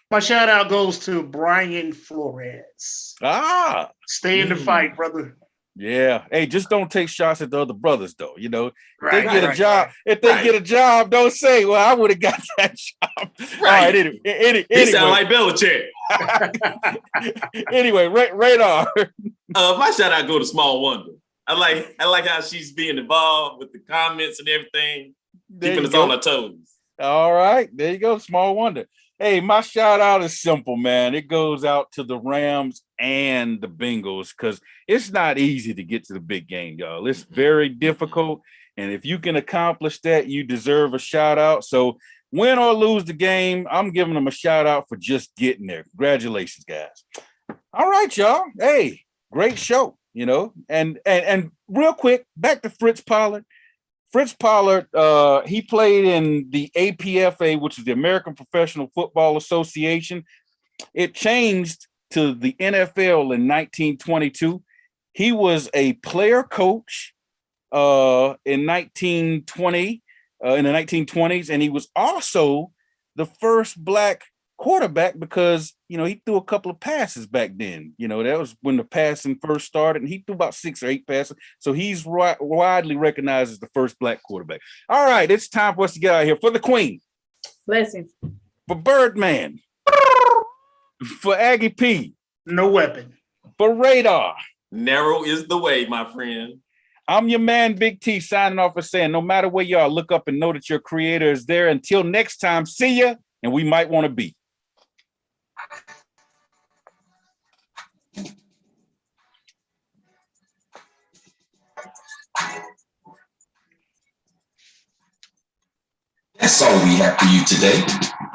My shout out goes to Brian Flores.
Ah,
stay in the fight, brother.
Yeah. Hey, just don't take shots at the other brothers, though. You know,
Right,
if they get
right,
a job,
right.
if they get a job, don't say, "Well, I would have got that job."
Right.
All right. Anyway,
He sound like Belichick.
Anyway, Radar.
My shout out go to Small Wonder. I like how she's being involved with the comments and everything, keeping us on our toes.
All right, there you go, Small Wonder. Hey, my shout out is simple, man. It goes out to the Rams and the Bengals because it's not easy to get to the big game, y'all. It's very difficult. And if you can accomplish that, you deserve a shout out. So win or lose the game, I'm giving them a shout out for just getting there. Congratulations, guys. All right, y'all. Hey, great show, you know. And real quick, back to Fritz Pollard. Fritz Pollard, he played in the APFA, which is the American Professional Football Association. It changed to the NFL in 1922. He was a player coach in 1920, in the 1920s, and he was also the first Black quarterback because, you know, he threw a couple of passes back then. You know, that was when the passing first started, and he threw about 6 or 8 passes. So he's widely recognized as the first Black quarterback. All right, it's time for us to get out of here. For the Queen.
Blessings.
For Birdman. For Aggie P.
No weapon.
For Radar.
Narrow is the way, my friend.
I'm your man, Big T, signing off and saying, no matter where you are, look up and know that your creator is there. Until next time, see ya, and we might want to be.
That's all we have for you today.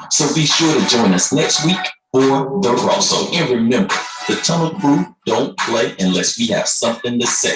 So be sure to join us next week for the crossover. And remember, the Tunnel Crew don't play unless we have something to say.